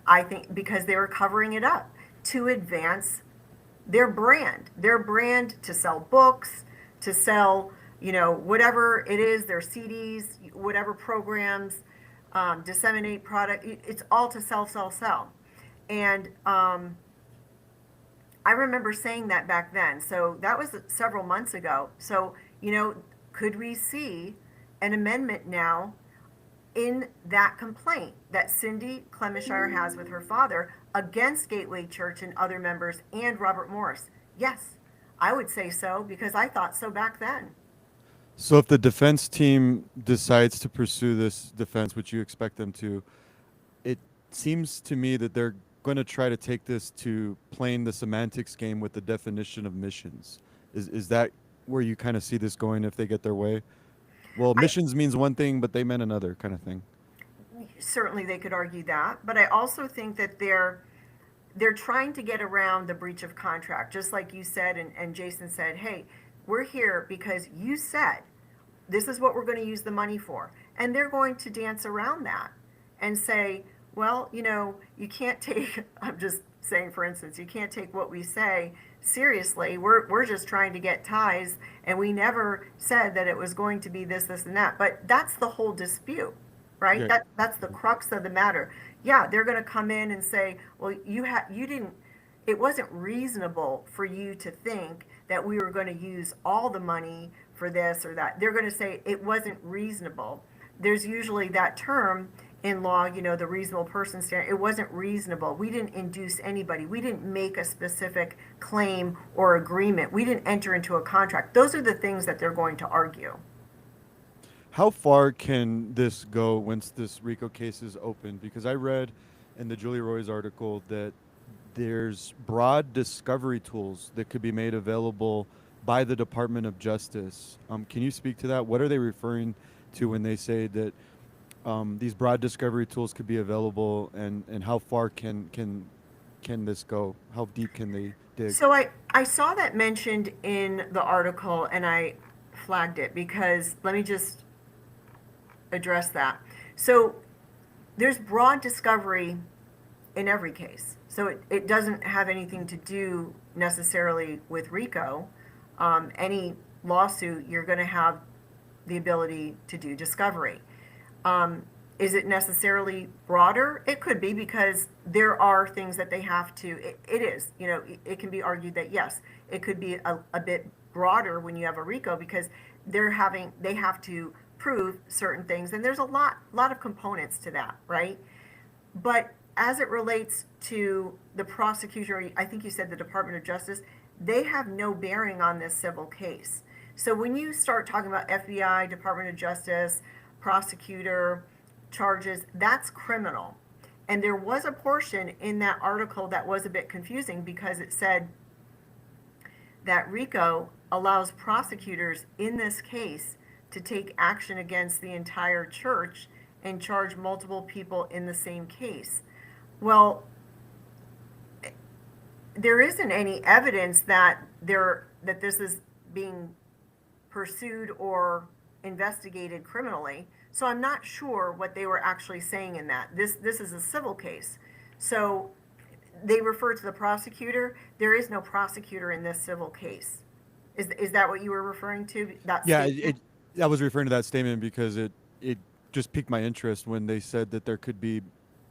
I think because they were covering it up to advance their brand to sell books, to sell, whatever it is, their CDs, whatever programs, disseminate product. It's all to sell. And I remember saying that back then. So that was several months ago. So, could we see an amendment now in that complaint that Cindy Clemeshire has with her father against Gateway Church and other members and Robert Morris? Yes, I would say so, because I thought so back then. So if the defense team decides to pursue this defense, which you expect them to, it seems to me that they're going to try to take this to playing the semantics game with the definition of missions. Is that where you kind of see this going if they get their way? Well, I, missions means one thing, but they meant another kind of thing. certainly they could argue that, but I also think that they're trying to get around the breach of contract, just like you said, and Jason said, hey, we're here because you said this is what we're going to use the money for. And they're going to dance around that and say, well, you can't take, I'm just saying, for instance, you can't take what we say seriously. We're just trying to get ties, and we never said that it was going to be this, and that. But that's the whole dispute, right? Yeah. That's the crux of the matter. Yeah, they're going to come in and say, well, you didn't, it wasn't reasonable for you to think that we were going to use all the money for this or that. They're going to say it wasn't reasonable. There's usually that term in law, the reasonable person standard. It wasn't reasonable. We didn't induce anybody. We didn't make a specific claim or agreement. We didn't enter into a contract. Those are the things that they're going to argue. How far can this go once this RICO case is open? Because I read in the Julie Roy's article that there's broad discovery tools that could be made available by the Department of Justice. Can you speak to that? What are they referring to when they say that these broad discovery tools could be available, and how far can this go? How deep can they dig? So I saw that mentioned in the article, and I flagged it because let me just address that. So there's broad discovery in every case. So it doesn't have anything to do necessarily with RICO. Any lawsuit, you're going to have the ability to do discovery. Is it necessarily broader? It could be, because there are things that they have to, it is, it can be argued that yes, it could be a bit broader when you have a RICO, because they have to prove certain things, and there's a lot of components to that, right? But as it relates to the prosecutor, I think you said the Department of Justice, they have no bearing on this civil case. So when you start talking about FBI, Department of Justice, prosecutor, charges, that's criminal. And there was a portion in that article that was a bit confusing, because it said that RICO allows prosecutors in this case to take action against the entire church and charge multiple people in the same case. Well, there isn't any evidence that this is being pursued or investigated criminally. So I'm not sure what they were actually saying in that. This is a civil case. So they refer to the prosecutor. There is no prosecutor in this civil case. Is that what you were referring to? Yeah, I was referring to that statement because it just piqued my interest when they said that there could be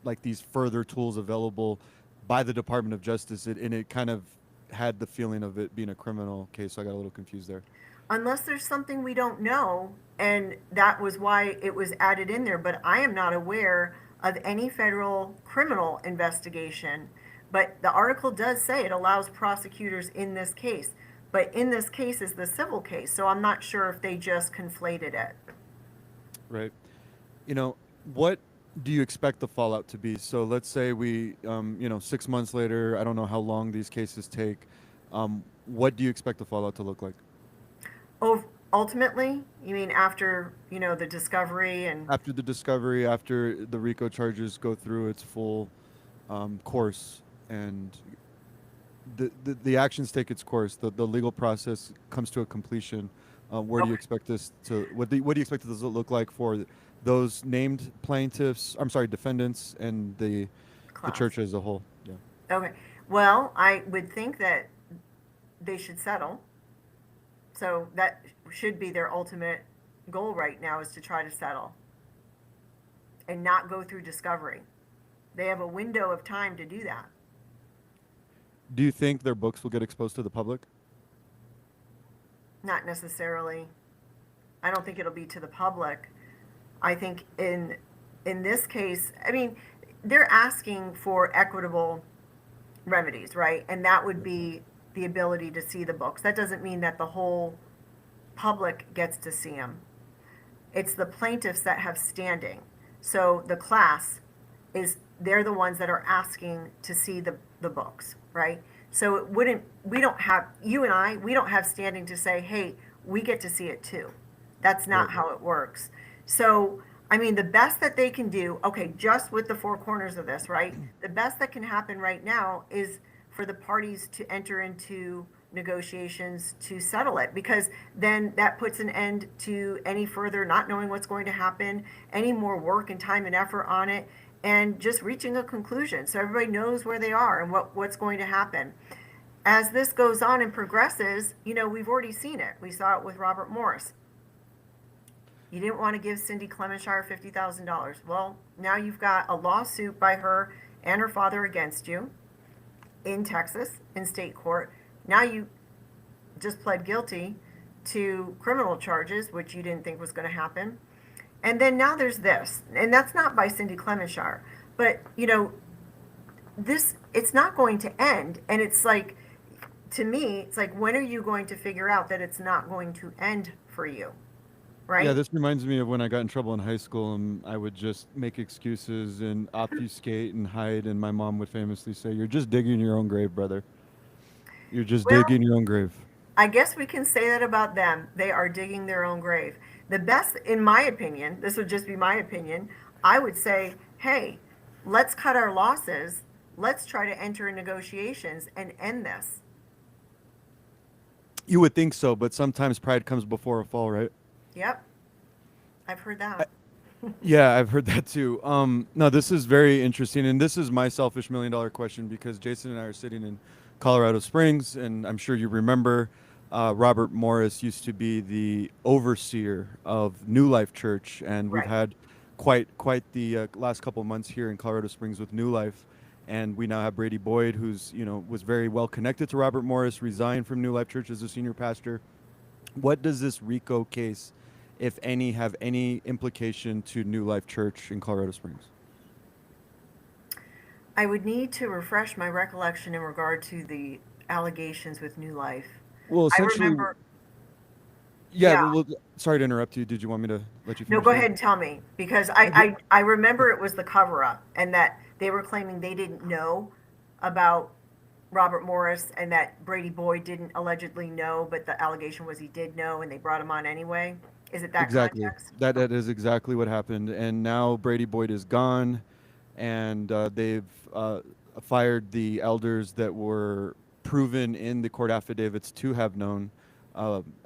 like these further tools available by the Department of Justice, and it kind of had the feeling of it being a criminal case, so I got a little confused there. Unless there's something we don't know, and that was why it was added in there, but I am not aware of any federal criminal investigation. But the article does say it allows prosecutors in this case, but in this case is the civil case, so I'm not sure if they just conflated it. Right. What do you expect the fallout to be? So let's say we, 6 months later, I don't know how long these cases take. What do you expect the fallout to look like? Oh, ultimately, you mean after, the discovery and... After the discovery, after the RICO charges go through its full course, and the actions take its course, the legal process comes to a completion. Where do you expect this to? What do you expect this to look like for those named plaintiffs? I'm sorry, defendants, and the church as a whole. Yeah. Okay. Well, I would think that they should settle. So that should be their ultimate goal right now, is to try to settle and not go through discovery. They have a window of time to do that. Do you think their books will get exposed to the public? Not necessarily. I don't think it'll be to the public. I think in this case, I mean, they're asking for equitable remedies, right? And that would be the ability to see the books. That doesn't mean that the whole public gets to see them. It's the plaintiffs that have standing. So the class is they're the ones that are asking to see the books, right? So it wouldn't, we don't have, you and I, we don't have standing to say, hey, we get to see it too. That's not Right. how it works. So, I mean, the best that they can do, okay, just with the four corners of this, right? The best that can happen right now is for the parties to enter into negotiations to settle it, because then that puts an end to any further not knowing what's going to happen, any more work and time and effort on it, and just reaching a conclusion so everybody knows where they are and what's going to happen. As this goes on and progresses, you know, we've already seen it. We saw it with Robert Morris. You didn't want to give Cindy Clemenshire $50,000. Well, now you've got a lawsuit by her and her father against you in Texas, in state court. Now you just pled guilty to criminal charges, which you didn't think was going to happen. And then now there's this, and that's not by Cindy Clemenshire, but you know, this, it's not going to end. And it's like, to me, it's like, when are you going to figure out that it's not going to end for you? Right? Yeah, this reminds me of when I got in trouble in high school and I would just make excuses and obfuscate and hide, and my mom would famously say, "You're just digging your own grave, brother. You're just Well, digging your own grave." I guess we can say that about them. They are digging their own grave. The best, in my opinion, this would just be my opinion, I would say, hey, let's cut our losses. Let's try to enter in negotiations and end this. You would think so, but sometimes pride comes before a fall, right? Yep. I've heard that. Yeah, I've heard that too. No, this is very interesting, and this is my selfish $1 million question, because Jason and I are sitting in Colorado Springs, and I'm sure you remember Robert Morris used to be the overseer of New Life Church, and we've Right. had quite the last couple of months here in Colorado Springs with New Life, and we now have Brady Boyd, who's was very well connected to Robert Morris, resigned from New Life Church as a senior pastor. What does this RICO case, if any, have any implication to New Life Church in Colorado Springs? I would need to refresh my recollection in regard to the allegations with New Life. Well, I essentially, remember, yeah. yeah. Well, sorry to interrupt you. Did you want me to let you No, finish go that? ahead and tell me, because Okay. I remember it was the cover up, and that they were claiming they didn't know about Robert Morris, and that Brady Boyd didn't allegedly know, but the allegation was he did know, and they brought him on anyway. Is it that Exactly. context? That is exactly what happened. And now Brady Boyd is gone, and they've fired the elders that were proven in the court affidavits to have known.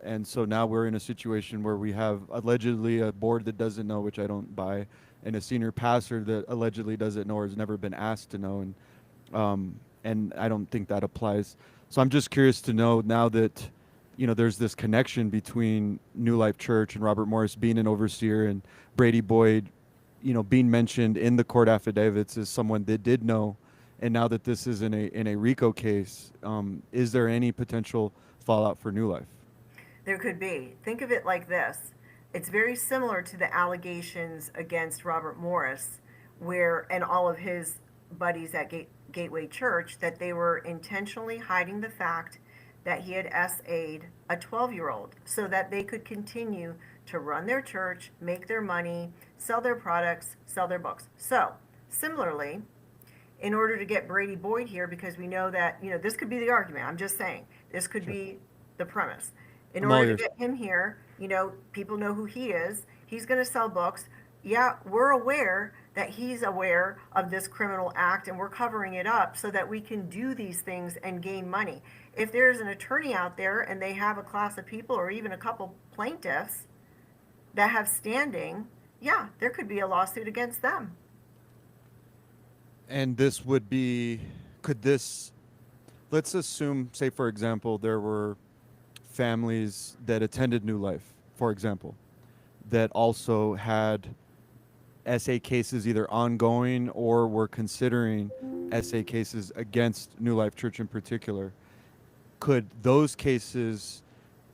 And so now we're in a situation where we have allegedly a board that doesn't know, which I don't buy, and a senior pastor that allegedly doesn't know or has never been asked to know. And I don't think that applies. So I'm just curious to know, now that there's this connection between New Life Church and Robert Morris being an overseer, and Brady Boyd, being mentioned in the court affidavits as someone that did know, and now that this is in a RICO case, is there any potential fallout for New Life? There could be. Think of it like this. It's very similar to the allegations against Robert Morris, where, and all of his buddies at Gateway Church, that they were intentionally hiding the fact that he had SA'd a 12-year-old so that they could continue to run their church, make their money, sell their products, sell their books. So, similarly, in order to get Brady Boyd here, because we know that, this could be the argument. I'm just saying, this could Sure. be the premise. In I'm all order to ears. get him here, people know who he is. He's going to sell books. Yeah, we're aware that he's aware of this criminal act, and we're covering it up so that we can do these things and gain money. If there's an attorney out there and they have a class of people or even a couple plaintiffs that have standing, yeah, there could be a lawsuit against them. And this would be, let's assume, say, for example, there were families that attended New Life, for example, that also had SA cases either ongoing or were considering SA cases against New Life Church in particular. Could those cases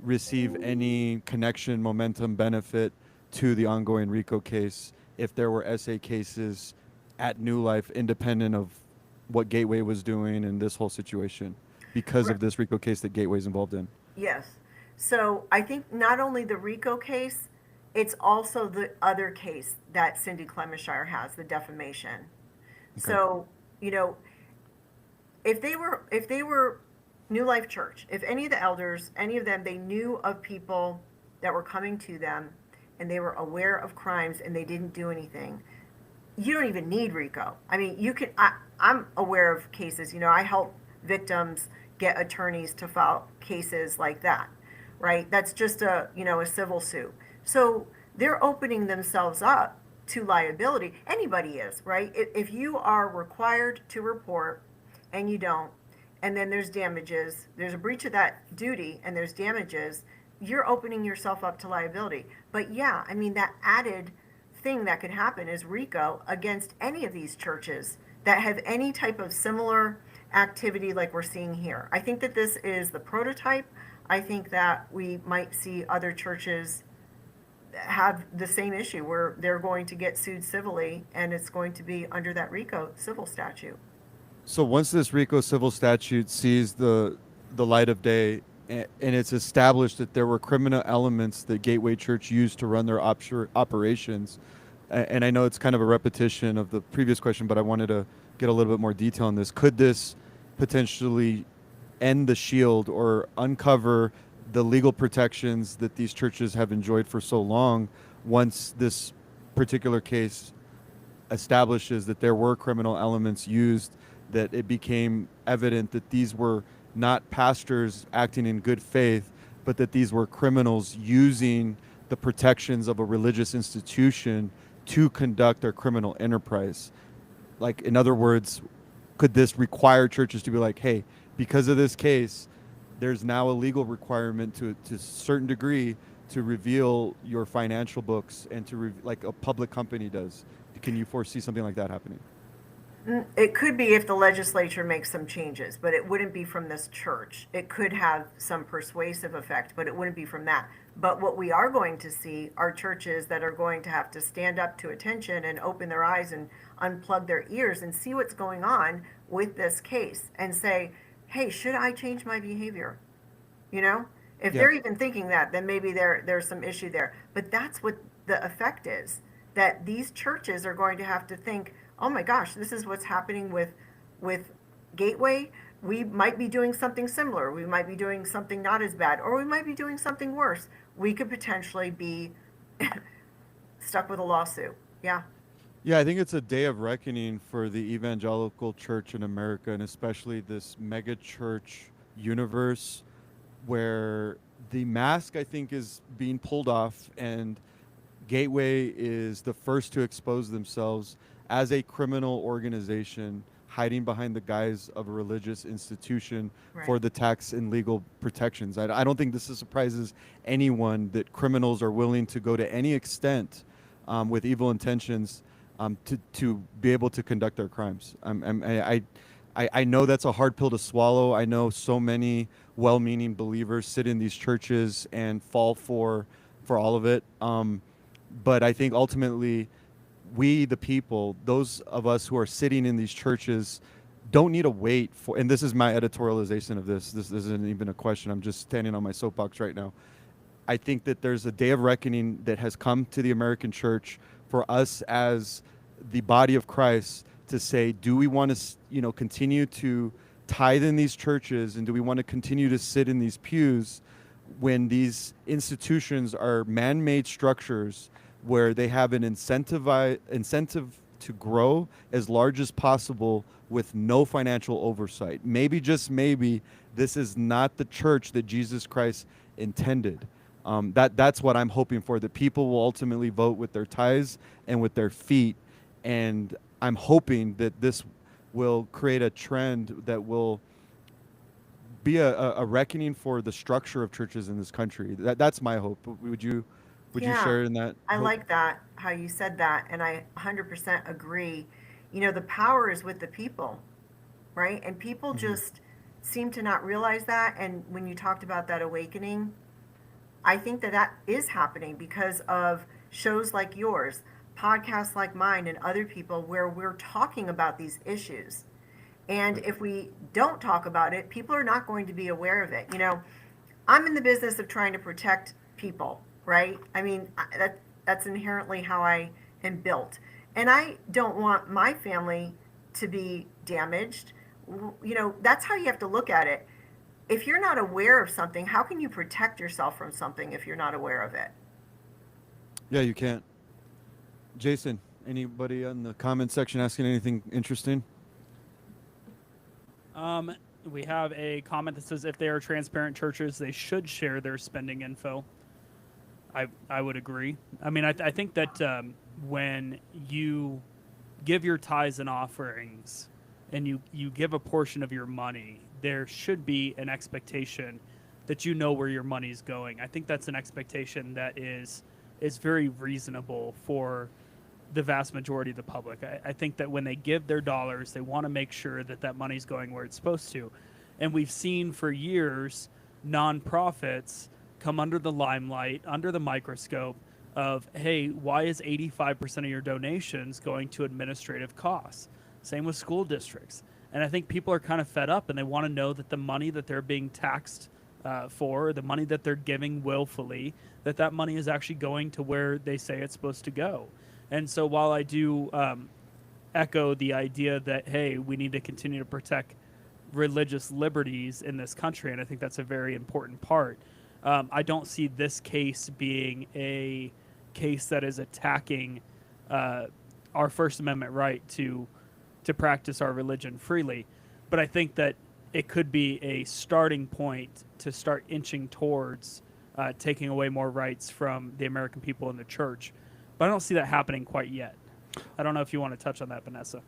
receive any connection, momentum, benefit to the ongoing RICO case if there were SA cases at New Life, independent of what Gateway was doing in this whole situation, because of this RICO case that Gateway's involved in? Yes. So I think not only the RICO case, it's also the other case that Cindy Clemenshire has, the defamation. Okay. So, you know, if they were New Life Church, if any of the elders, any of them, they knew of people that were coming to them and they were aware of crimes and they didn't do anything, you don't even need RICO. I mean, you can. I'm aware of cases. You know, I help victims get attorneys to file cases like that, right? That's just a civil suit. So they're opening themselves up to liability. Anybody is, right? If you are required to report and you don't, and then there's damages, there's a breach of that duty, and there's damages, you're opening yourself up to liability. But yeah, I mean, that added thing that could happen is RICO against any of these churches that have any type of similar activity like we're seeing here. I think that this is the prototype. I think that we might see other churches have the same issue where they're going to get sued civilly and it's going to be under that RICO civil statute. So once this RICO civil statute sees the light of day, and it's established that there were criminal elements that Gateway Church used to run their operations, and I know it's kind of a repetition of the previous question, but I wanted to get a little bit more detail on this. Could this potentially end the shield or uncover the legal protections that these churches have enjoyed for so long once this particular case establishes that there were criminal elements used, that it became evident that these were not pastors acting in good faith, but that these were criminals using the protections of a religious institution to conduct their criminal enterprise? Like, in other words, could this require churches to be like, hey, because of this case, there's now a legal requirement to a certain degree to reveal your financial books and to like a public company does? Can you foresee something like that happening? It could be if the legislature makes some changes, but it wouldn't be from this church. It could have some persuasive effect, but it wouldn't be from that. But what we are going to see are churches that are going to have to stand up to attention and open their eyes and unplug their ears and see what's going on with this case and say, hey, should I change my behavior? You know, if Yeah. they're even thinking that, then maybe there's some issue there. But that's what the effect is, that these churches are going to have to think, oh my gosh, this is what's happening with Gateway. We might be doing something similar. We might be doing something not as bad, or we might be doing something worse. We could potentially be stuck with a lawsuit. Yeah. Yeah, I think it's a day of reckoning for the evangelical church in America, and especially this mega church universe where the mask, I think, is being pulled off, and Gateway is the first to expose themselves as a criminal organization hiding behind the guise of a religious institution for Right. the tax and legal protections. I don't think this surprises anyone that criminals are willing to go to any extent with evil intentions to be able to conduct their crimes. I know that's a hard pill to swallow. I know so many well-meaning believers sit in these churches and fall for all of it. But I think ultimately, we, the people, those of us who are sitting in these churches, don't need to wait for, and this is my editorialization of this. This isn't even a question. I'm just standing on my soapbox right now. I think that there's a day of reckoning that has come to the American church for us as the body of Christ to say, do we want to, continue to tithe in these churches, and do we want to continue to sit in these pews when these institutions are man-made structures where they have an incentive to grow as large as possible with no financial oversight? Maybe, just maybe, this is not the church that Jesus Christ intended. That's what I'm hoping for, that people will ultimately vote with their tithes and with their feet. And I'm hoping that this will create a trend that will be a reckoning for the structure of churches in this country. That's my hope. Would you Yeah, share in that I hope? like that, how you said that, and I 100% agree. You know, the power is with the people, right? And people Mhm. just seem to not realize that. And when you talked about that awakening, I think that that is happening because of shows like yours, podcasts like mine, and other people where we're talking about these issues. And Right. if we don't talk about it, people are not going to be aware of it. You know, I'm in the business of trying to protect people, right? I mean, that's inherently how I am built. And I don't want my family to be damaged. That's how you have to look at it. If you're not aware of something, how can you protect yourself from something if you're not aware of it? Yeah, you can't. Jason, anybody on the comment section asking anything interesting? We have a comment that says if they are transparent churches, they should share their spending info. I would agree. I mean, I think that when you give your tithes and offerings and you give a portion of your money, there should be an expectation that you know where your money is going. I think that's an expectation that is very reasonable for the vast majority of the public. I think that when they give their dollars, they want to make sure that that money's going where it's supposed to. And we've seen for years nonprofits come under the limelight, under the microscope of, hey, why is 85% of your donations going to administrative costs? Same with school districts. And I think people are kind of fed up and they want to know that the money that they're being taxed for, the money that they're giving willfully, that money is actually going to where they say it's supposed to go. And so while I do echo the idea that, hey, we need to continue to protect religious liberties in this country, and I think that's a very important part, I don't see this case being a case that is attacking our First Amendment right to practice our religion freely. But I think that it could be a starting point to start inching towards taking away more rights from the American people in the church. But I don't see that happening quite yet. I don't know if you want to touch on that, Vanessa.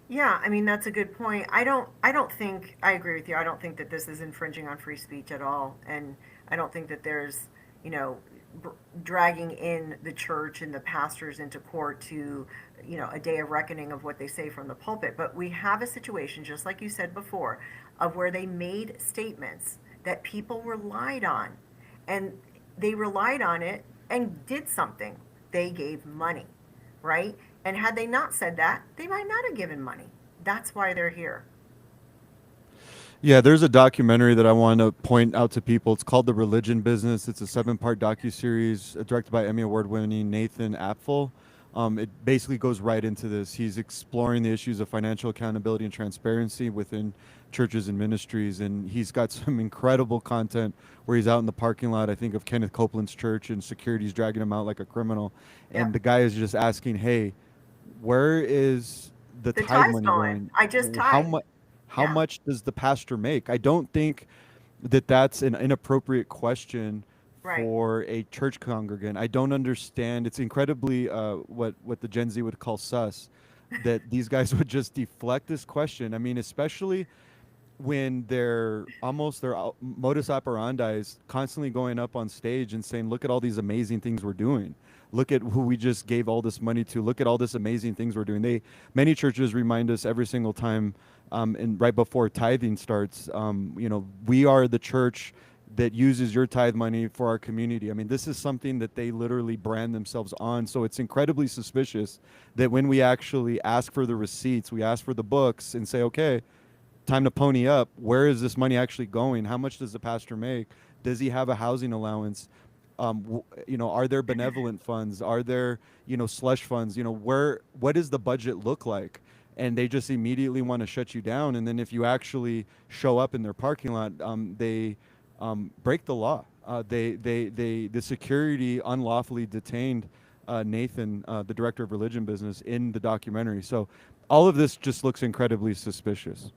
Yeah, I mean, that's a good point. I don't think, I agree with you. I don't think that this is infringing on free speech at all. And I don't think that there's, dragging in the church and the pastors into court to, a day of reckoning of what they say from the pulpit. But we have a situation, just like you said before, of where they made statements that people relied on. And they relied on it and did something. They gave money, right? And had they not said that, they might not have given money. That's why they're here. Yeah, there's a documentary that I want to point out to people. It's called The Religion Business. It's a 7-part docuseries directed by Emmy Award-winning Nathan Apfel. It basically goes right into this. He's exploring the issues of financial accountability and transparency within churches and ministries, and he's got some incredible content where he's out in the parking lot, I think, of Kenneth Copeland's church, and security's dragging him out like a criminal. And the guy is just asking, hey, where is the tithe money going? I just tithe. How much does the pastor make? I don't think that that's an inappropriate question for a church congregant. I don't understand. It's incredibly what the Gen Z would call sus, that these guys would just deflect this question. I mean, especially when their modus operandi is constantly going up on stage and saying, look at all these amazing things we're doing. Look at who we just gave all this money to. Look at all this amazing things we're doing. Many churches remind us every single time, and right before tithing starts, we are the church that uses your tithe money for our community. I mean, this is something that they literally brand themselves on. So it's incredibly suspicious that when we actually ask for the receipts, we ask for the books and say, okay, time to pony up. Where is this money actually going? How much does the pastor make? Does he have a housing allowance? Are there benevolent funds? Are there, slush funds? What does the budget look like? And they just immediately want to shut you down. And then if you actually show up in their parking lot, they break the law. The security unlawfully detained Nathan, the director of religion business, in the documentary. So all of this just looks incredibly suspicious.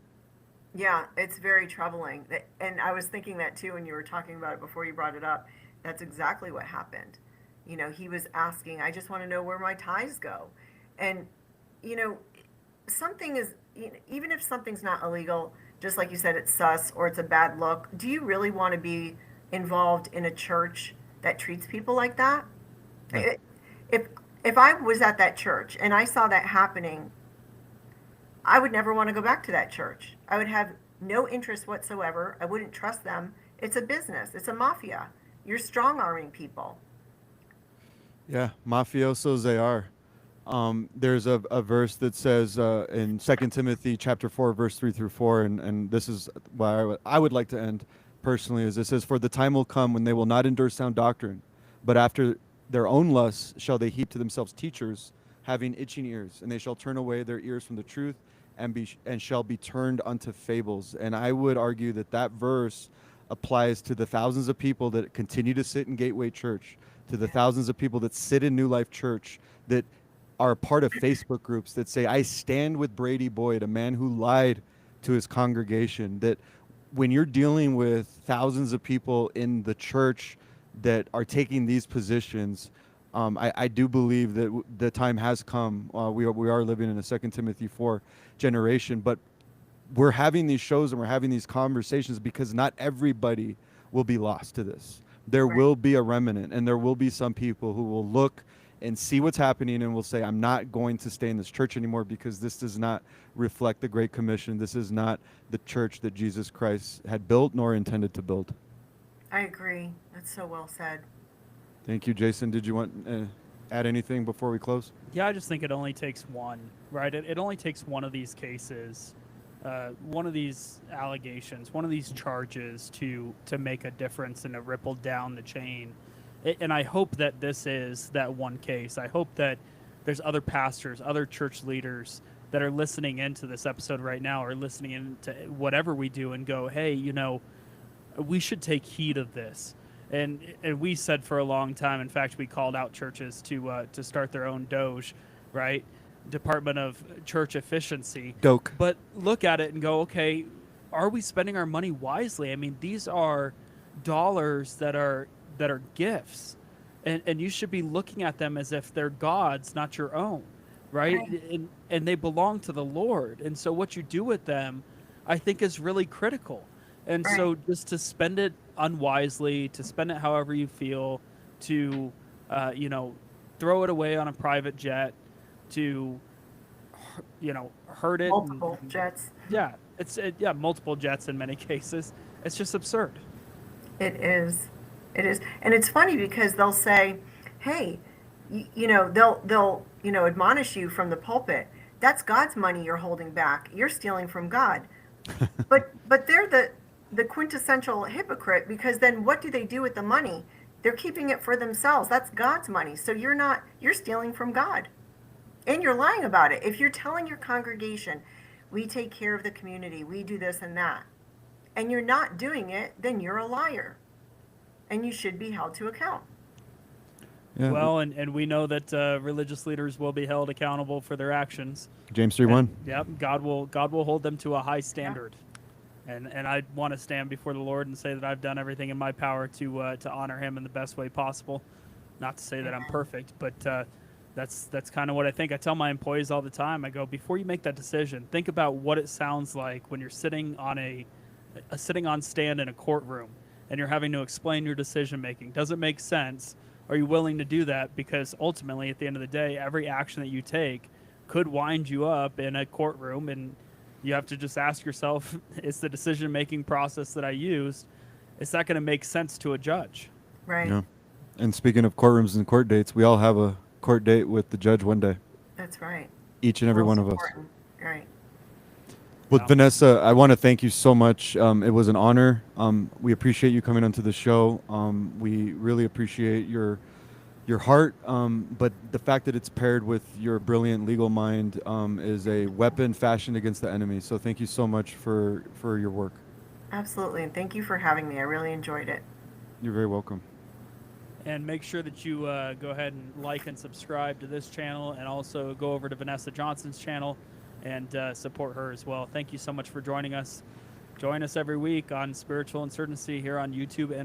Yeah, it's very troubling. And I was thinking that too when you were talking about it before you brought it up. That's exactly what happened. He was asking, I just want to know where my tithes go. And, something is, even if something's not illegal, just like you said, it's sus or it's a bad look, do you really want to be involved in a church that treats people like that? Yeah. If I was at that church and I saw that happening, I would never want to go back to that church. I would have no interest whatsoever. I wouldn't trust them. It's a business. It's a mafia. You're strong-arming people. Yeah, mafiosos they are. There's a verse that says in 2 Timothy chapter 4, verse 3 through 4, and this is why I would like to end personally, is it says, for the time will come when they will not endure sound doctrine, but after their own lusts shall they heap to themselves teachers having itching ears, and they shall turn away their ears from the truth, and shall be turned unto fables. And I would argue that that verse applies to the thousands of people that continue to sit in Gateway Church, to the thousands of people that sit in New Life Church, that are a part of Facebook groups that say, I stand with Brady Boyd, a man who lied to his congregation. That when you're dealing with thousands of people in the church that are taking these positions, I do believe that the time has come. We are living in a 2 Timothy 4 generation, but we're having these shows and we're having these conversations because not everybody will be lost to this. There will be a remnant, and there will be some people who will look and see what's happening and will say, I'm not going to stay in this church anymore because this does not reflect the Great Commission. This is not the church that Jesus Christ had built nor intended to build. I agree. That's so well said. Thank you, Jason. Did you want to add anything before we close? Yeah, I just think it only takes one, right? It only takes one of these cases, one of these allegations, one of these charges to make a difference and to ripple down the chain. And I hope that this is that one case. I hope that there's other pastors, other church leaders that are listening into this episode right now, or listening into whatever we do, and go, hey, we should take heed of this. And we said for a long time, in fact, we called out churches to start their own Doge, right? Department of Church Efficiency. Doke. But look at it and go, okay, are we spending our money wisely? I mean, these are dollars that are gifts, and you should be looking at them as if they're God's, not your own, right? And they belong to the Lord. And so what you do with them, I think, is really critical. And so just to spend it unwisely, to spend it however you feel, to throw it away on a private jet, to hurt it. Multiple jets. Yeah, multiple jets in many cases. It's just absurd. It is. It is. And it's funny because they'll say, hey, they'll admonish you from the pulpit. That's God's money you're holding back. You're stealing from God. But they're the quintessential hypocrite, because then what do they do with the money? They're keeping it for themselves. That's God's money. So you're stealing from God. And you're lying about it. If you're telling your congregation, we take care of the community, we do this and that, and you're not doing it, then you're a liar. And you should be held to account. Yeah. Well, and we know that religious leaders will be held accountable for their actions. James 3:1. Yep, God will hold them to a high standard. Yeah. And I want to stand before the Lord and say that I've done everything in my power to honor Him in the best way possible. Not to say that I'm perfect, but that's kind of what I think. I tell my employees all the time. I go, before you make that decision, think about what it sounds like when you're sitting on a sitting on stand in a courtroom and you're having to explain your decision making. Does it make sense? Are you willing to do that? Because ultimately, at the end of the day, every action that you take could wind you up in a courtroom, and you have to just ask yourself, is the decision making process that I used, is that going to make sense to a judge? Right. Yeah. And speaking of courtrooms and court dates, we all have a court date with the judge one day. That's right. Each and every one of us. Right. Well, Vanessa, I want to thank you so much. It was an honor. We appreciate you coming onto the show. We really appreciate your heart, but the fact that it's paired with your brilliant legal mind is a weapon fashioned against the enemy. So thank you so much for your work. Absolutely, and thank you for having me. I really enjoyed it. You're very welcome. And make sure that you go ahead and like and subscribe to this channel, and also go over to Vanessa Johnson's channel and support her as well. Thank you so much for joining us. Join us every week on Spiritual Insurgency here on YouTube and